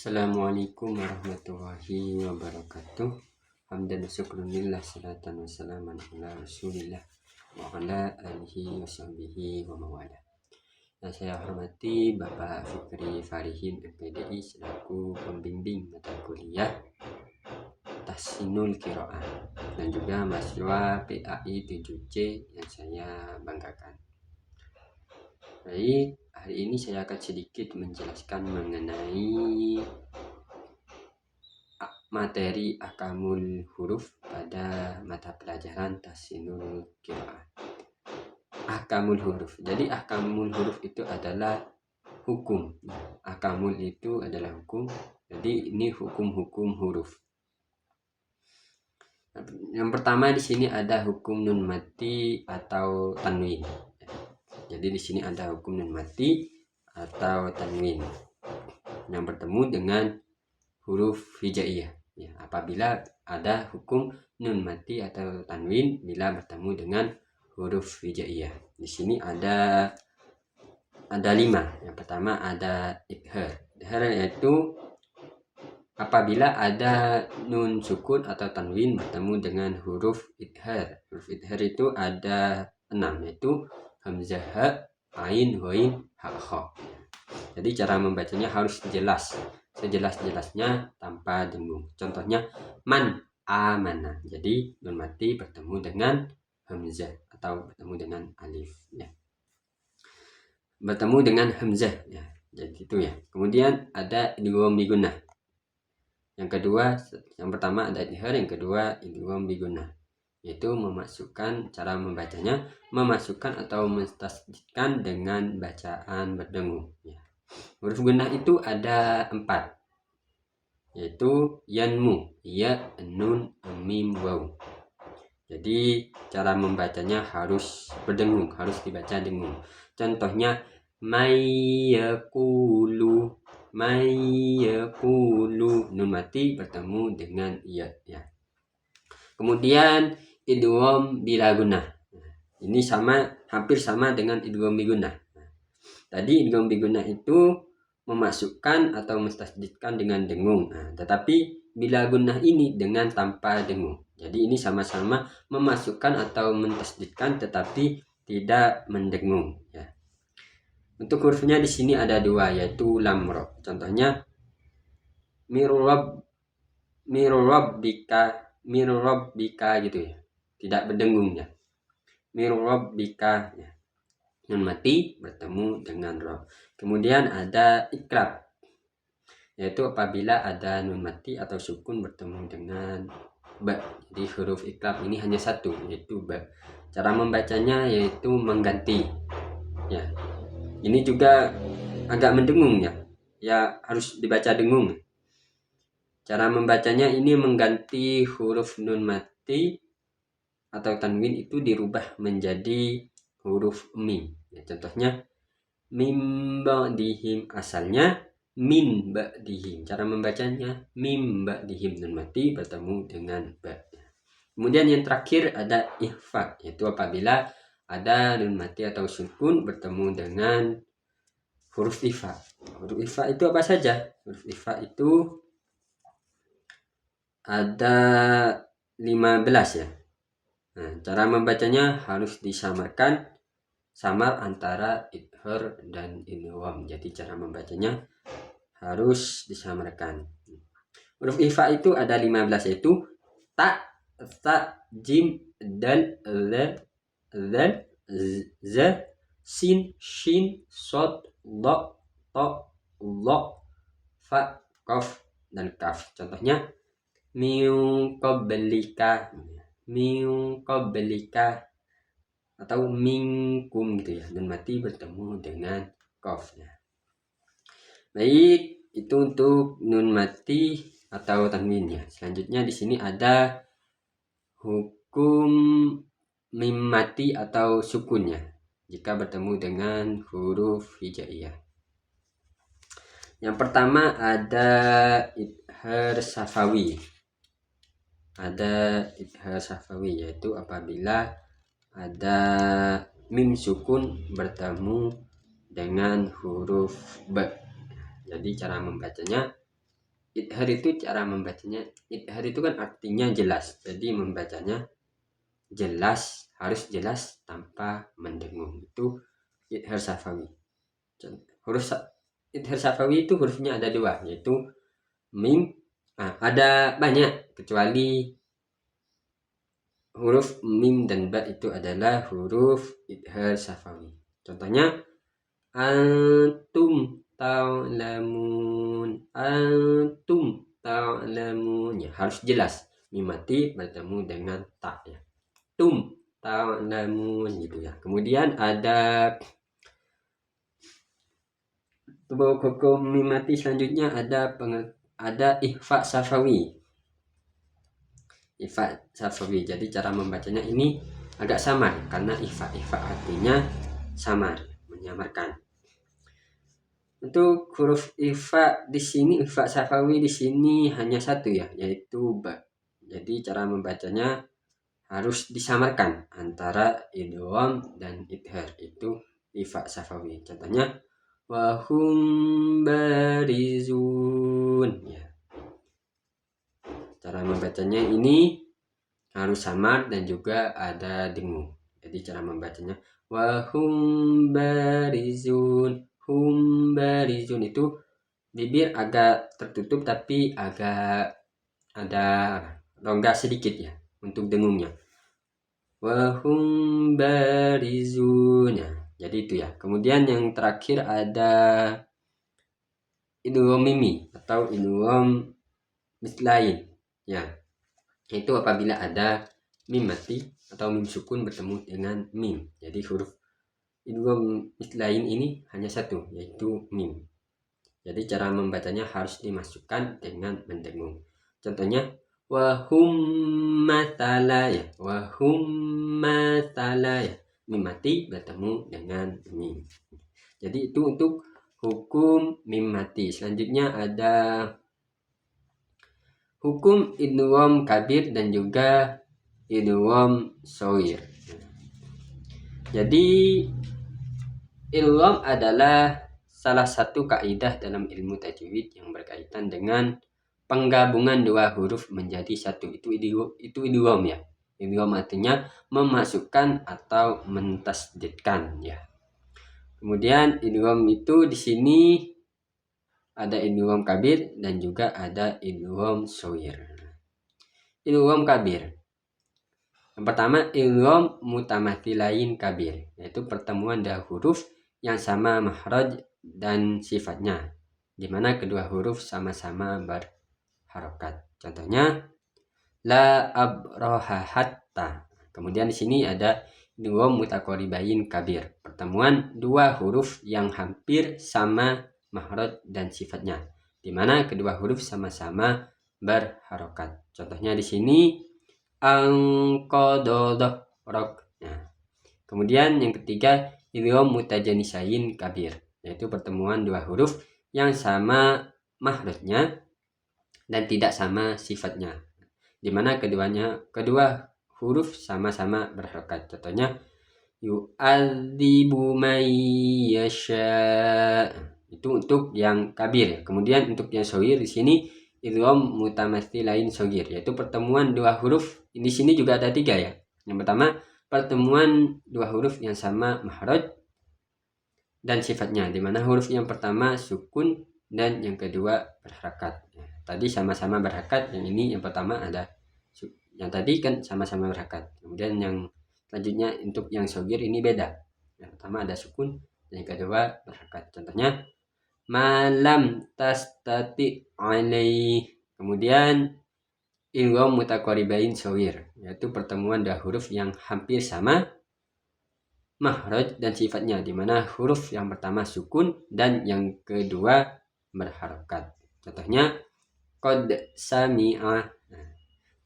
Assalamualaikum warahmatullahi wabarakatuh. Hamdan wa syukrunillah, salatan wa salaman ala rasulillah wa ala alihi wa sahbihi wa mawala. Yang saya hormati Bapak Fikri Farihin MPDI selaku pembimbing mata kuliah Tahsinul Qiraah dan juga mahasiswa PAI 7C yang saya banggakan. Baik, hari ini saya akan sedikit menjelaskan mengenai materi ahkamul huruf pada mata pelajaran Tahsinul Qiraah. Ahkamul huruf. Jadi ahkamul huruf itu adalah hukum. Ahkamul itu adalah hukum. Jadi ini hukum-hukum huruf. Yang pertama di sini ada hukum nun mati atau tanwin. Jadi di sini ada hukum nun mati atau tanwin yang bertemu dengan huruf hijaiyah. Ya, apabila ada hukum nun mati atau tanwin bila bertemu dengan huruf hijaiyah. Di sini ada 5. Yang pertama ada idhar. Idhar yaitu apabila ada nun sukun atau tanwin bertemu dengan huruf idhar. Huruf idhar itu ada 6, yaitu hamzah, ha, ain, ghain, ha, kha. Jadi cara membacanya harus jelas, sejelas-jelasnya tanpa dengung. Contohnya man amana. Jadi nun mati bertemu dengan hamzah atau bertemu dengan alif ya. Bertemu dengan hamzah ya. Jadi itu ya. Kemudian ada idgham bi gunnah. Yang kedua, yang pertama ada idhar, yang kedua idgham bi gunnah. Yaitu memasukkan, cara membacanya memasukkan atau mentasdidkan dengan bacaan berdengung ya. Huruf gunnah itu ada 4, yaitu yanmu, ya, nun, mim, waw. Jadi cara membacanya harus berdengung, harus dibaca dengung. Contohnya mayyakulu, nun mati bertemu dengan ya ya. Kemudian idgham bila gunnah. Ini hampir sama dengan idgham bi gunnah. Tadi idgham bi gunnah itu memasukkan atau mentasdidkan dengan dengung. Tetapi bila gunnah ini dengan tanpa dengung. Jadi ini sama-sama memasukkan atau mentasdidkan tetapi tidak mendengung ya. Untuk hurufnya di sini ada 2, yaitu lam ra. Contohnya mirrabbika gitu ya. Tidak berdengung ya. Mirrabbika ya. Nun mati bertemu dengan ra. Kemudian ada iklab, yaitu apabila ada nun mati atau sukun bertemu dengan ba. Jadi huruf iklab ini hanya 1, yaitu ba. Cara membacanya yaitu mengganti ya. Ini juga agak mendengung ya. Ya harus dibaca dengung. Cara membacanya ini mengganti huruf nun mati atau tanwin itu dirubah menjadi huruf mim. Ya, contohnya mim ba'dihim, asalnya min ba'dihim. Cara membacanya mim ba'dihim, nun mati bertemu dengan ba. Kemudian yang terakhir ada ikhfa, yaitu apabila ada nun mati atau sukun bertemu dengan huruf ifa. Huruf ifa itu apa saja? Huruf ifa itu ada 15 ya. Nah, cara membacanya harus disamarkan, samar antara idhar dan idgham. Jadi cara membacanya harus disamarkan. Huruf ifa itu ada 15, yaitu ta, ta, jim, dal, zal, za, sin, shin, sod, lo, to, lo, fa, qaf, dan kaf. Contohnya min qablika atau minkum gitu ya. Nun mati bertemu dengan qaf ya. Baik, itu untuk nun mati atau tanwin ya. Selanjutnya di sini ada hukum mim mati atau sukunnya jika bertemu dengan huruf hijaiyah. Yang pertama ada idhar safawi. Yaitu apabila ada mim sukun bertemu dengan huruf ba. Jadi cara membacanya idhar itu cara membacanya. Idhar itu kan artinya jelas. Jadi membacanya jelas, harus jelas tanpa mendengung. Itu idhar syafawi. Idhar syafawi itu hurufnya ada 2, yaitu mim. Ada banyak, kecuali huruf mim dan ba itu adalah huruf idhar syafawi. Contohnya antum ta'lamun, antum ta'lamun, ya harus jelas. Mim mati bertemu dengan ta, ya. Tum ta'lamun gitu ya. Kemudian ada hukum mim mati selanjutnya ada ikhfa syafawi. Ikhfa syafawi. Jadi cara membacanya ini agak samar karena ikhfa artinya samar, menyamarkan. Untuk huruf ikhfa di sini, ikhfa syafawi di sini hanya satu ya, yaitu ba. Jadi cara membacanya harus disamarkan antara idgham dan idhar, itu ikhfa syafawi. Contohnya wahum barizun, ya. Cara membacanya ini harus samar dan juga ada dengung. Jadi cara membacanya wahum barizun. Hum barizun itu bibir agak tertutup tapi agak ada rongga sedikit ya untuk dengungnya. Wahum barizun, ya. Jadi itu ya. Kemudian yang terakhir ada idgham mimi atau idgham mislain, ya. Itu apabila ada mim mati atau mim sukun bertemu dengan mim. Jadi huruf idgham mislain ini hanya satu, yaitu mim. Jadi cara membacanya harus dimasukkan dengan mendengung. Contohnya wahum matala, ya. Wahum matala, ya. Mim mati bertemu dengan mim. Jadi itu untuk hukum mim mati. Selanjutnya ada hukum idgham kabir dan juga idgham shaghir. Jadi idgham adalah salah satu kaidah dalam ilmu tajwid yang berkaitan dengan penggabungan dua huruf menjadi satu. Itu idgham, ya. Idgham artinya memasukkan atau mentasdidkan, ya. Kemudian idgham itu di sini ada idgham kabir dan juga ada idgham shaghir. Idgham kabir. Yang pertama idgham mutamathilain kabir, yaitu pertemuan dua huruf yang sama makhraj dan sifatnya, di mana kedua huruf sama-sama berharokat. Contohnya la abraha hatta. Kemudian di sini ada idgham mutaqaribain kabir, pertemuan dua huruf yang hampir sama makhraj dan sifatnya, di mana kedua huruf sama-sama berharokat. Contohnya di sini angqadadh rok. Nah, kemudian yang ketiga idgham mutajanisain kabir, yaitu pertemuan dua huruf yang sama makhrajnya dan tidak sama sifatnya, di mana kedua huruf sama-sama berharokat. Contohnya yu'adzibu may yasha. Itu untuk yang kabir. Kemudian untuk yang shaghir di sini idgham mutamathilain shaghir, yaitu pertemuan dua huruf. Di sini juga ada 3 ya. Yang pertama pertemuan dua huruf yang sama makhraj dan sifatnya, di mana huruf yang pertama sukun dan yang kedua berharakat. Tadi sama-sama berharakat, yang ini yang pertama ada, yang tadi kan sama-sama berharakat. Kemudian yang selanjutnya untuk yang shaghir ini beda. Yang pertama ada sukun dan yang kedua berharakat. Contohnya malam tastati alaihi. Kemudian idgham mutaqaribain shaghir, yaitu pertemuan dua huruf yang hampir sama makhraj dan sifatnya, di mana huruf yang pertama sukun dan yang kedua berharokat. Contohnya qad sami'a.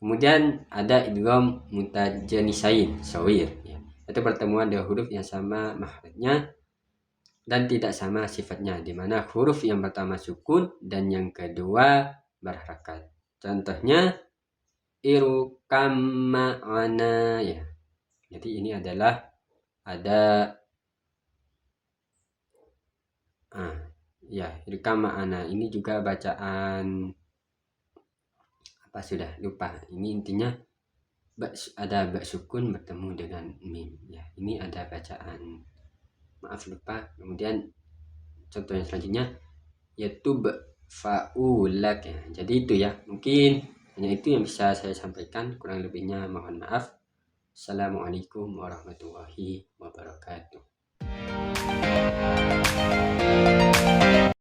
Kemudian ada idgham mutajanisain shaghir, yaitu pertemuan dua huruf yang sama makhrajnya dan tidak sama sifatnya, di mana huruf yang pertama sukun dan yang kedua berharokat. Contohnya irkam ma'ana, ya. Jadi ini adalah ada irkam ma'ana. Ini juga bacaan apa sudah lupa. Ini intinya ada ba sukun bertemu dengan mim ya. Ini ada bacaan, maaf lupa. Kemudian contoh yang selanjutnya yaitu faulak ya. Jadi itu ya, mungkin hanya itu yang bisa saya sampaikan, kurang lebihnya mohon maaf. Assalamualaikum warahmatullahi wabarakatuh.